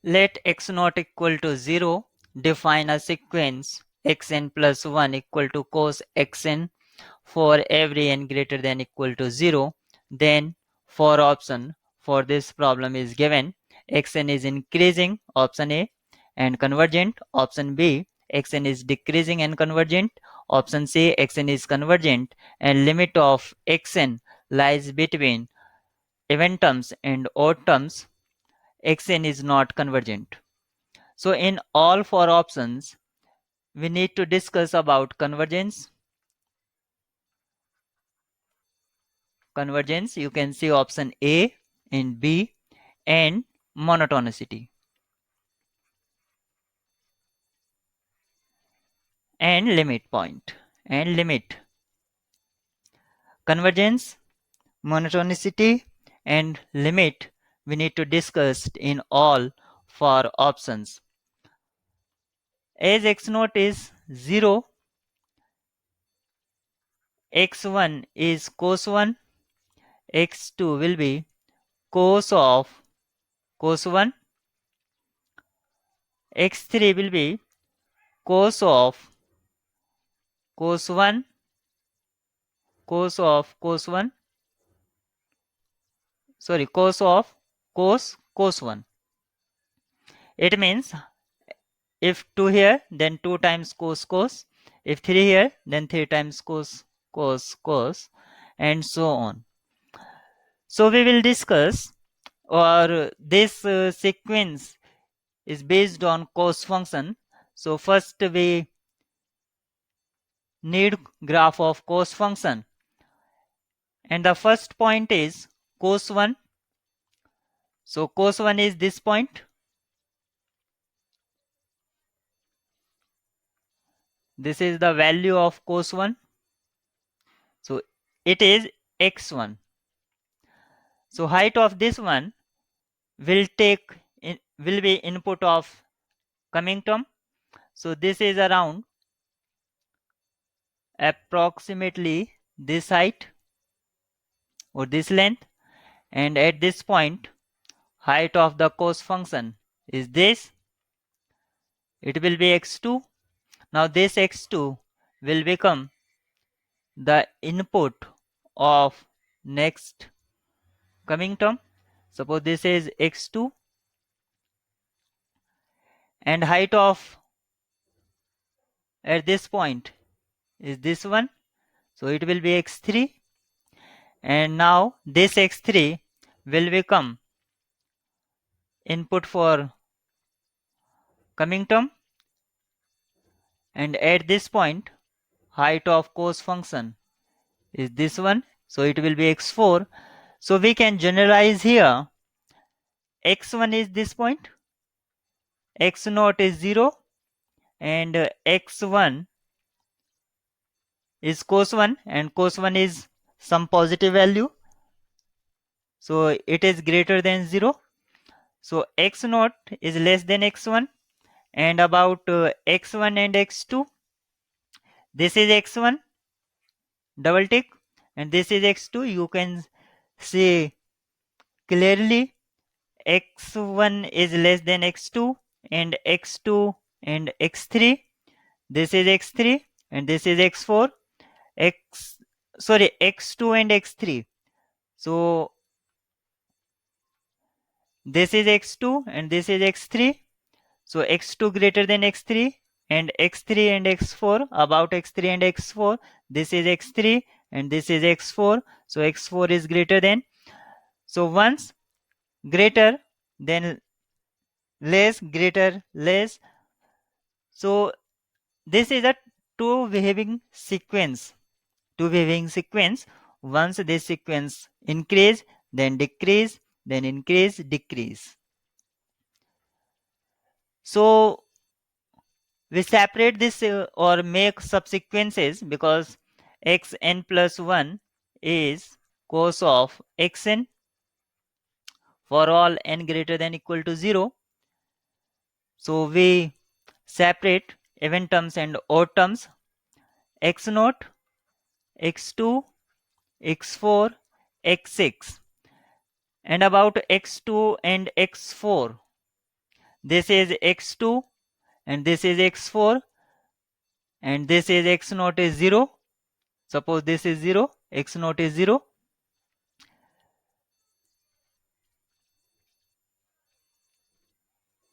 Let x naught equal to 0. Define a sequence xn plus 1 equal to cos xn for every n greater than equal to 0. Then for option for this problem is given xn is increasing, option A, and convergent, option B. Xn is decreasing and convergent, option C. Xn is convergent, and limit of xn lies between even terms and odd terms. Xn is not convergent. So in all four options, we need to discuss about convergence. Convergence, you can see option A and B, and monotonicity and limit point and limit. Convergence, monotonicity, and limit we need to discuss in all four options. As x naught is 0, x1 is cos 1, x2 will be cos of cos 1, x3 will be cos of cos 1, cos of cos 1, sorry, cos of cos 1. It means if 2 here, then 2 times cos, if 3 here, then 3 times cos, and so on. So we will discuss, or this sequence is based on cos function. So first we need graph of cos function, and the first point is cos 1. So cos 1 is this point. This is the value of cos 1. So it is x1. So height of this one will be input of coming term. So this is around approximately this height or this length, and at this point height of the cos function is this. It will be x2. Now this x2 will become the input of next coming term. Suppose this is x2, and height of at this point is this one. So it will be x3, and now this x3 will become input for coming term, and at this point height of cos function is this one. So it will be x4. So we can generalize here. X1 is this point, x0 is 0, and x1 is cos 1, and cos 1 is some positive value. So it is greater than 0. So x0 is less than x1, and about x1 and x2, this is x1, double tick, and this is x2. You can see clearly x1 is less than x2, and x2 and x3. This is x3 and this is x4. X2 and x3. So this is x2 and this is x3. So x2 greater than x3, and x3 and x4, about x3 and x4. This is x3 and this is x4. So x4 is greater than. So once greater, then less, greater, less. So this is a two behaving sequence. Once this sequence increase, then decrease, then increase, decrease. So we separate this or make subsequences, because xn plus 1 is cos of xn for all n greater than equal to 0. So we separate even terms and odd terms. x0, x2, x4, x6, and about x2 and x4. This is x2 and this is x4 and this is x naught is 0. Suppose this is 0, x naught is 0.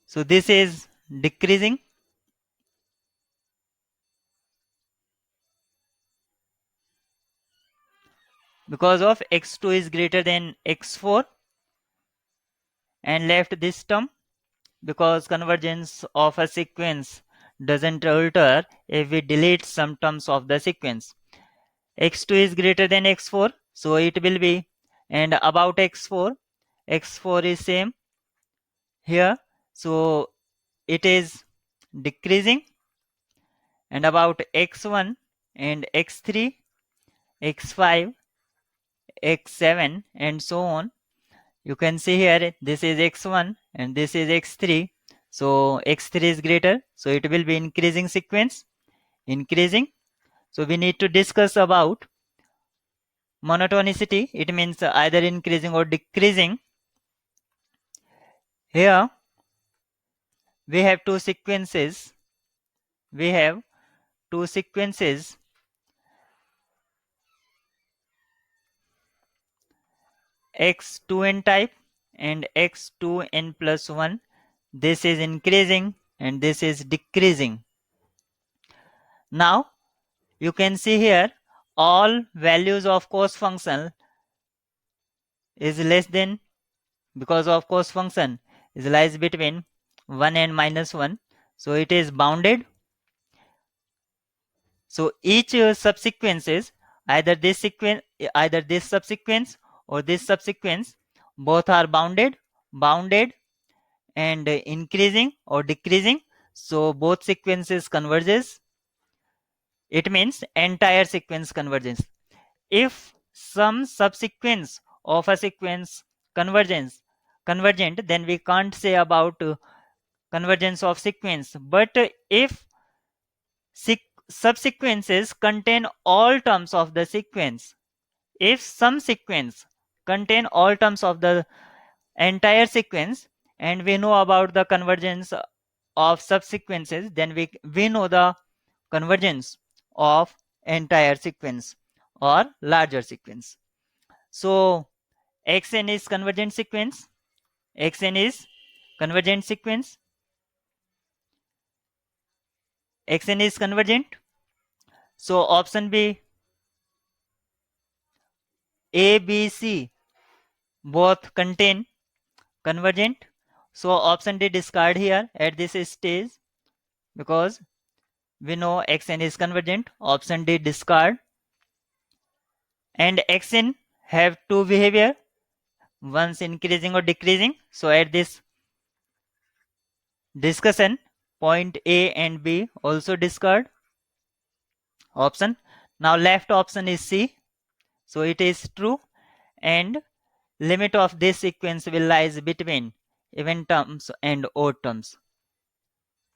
So this is decreasing because of x2 is greater than x4, and left this term because convergence of a sequence doesn't alter if we delete some terms of the sequence. X2 is greater than x4, so it will be, and about x4 is same here, so it is decreasing, and about x1 and x3, x5, x7 and so on. You can see here this is x1 and this is x3, so x3 is greater, so it will be increasing sequence, increasing. So we need to discuss about monotonicity. It means either increasing or decreasing. Here we have two sequences, we have two sequences x2n type and x2n plus 1. This is increasing and this is decreasing. Now you can see here all values of cos function is less than, because of cos function is lies between 1 and -1, so it is bounded. So each subsequences, either this subsequence or this subsequence, both are bounded and increasing or decreasing, so both sequences converges. It means entire sequence convergence. If some subsequence of a sequence convergent, then we can't say about convergence of sequence. But if subsequences contain all terms of the sequence, if some sequence contain all terms of the entire sequence, and we know about the convergence of subsequences, then we know the convergence of entire sequence or larger sequence. So xn is convergent sequence, xn is convergent sequence, xn is convergent. So option B, A, B, C both contain convergent. So option D discard here at this stage because we know xn is convergent. Option D discard. And xn have two behavior, one's increasing or decreasing. So at this discussion, point A and B also discard option. Now left option is C, so it is true, and limit of this sequence will lies between even terms and odd terms.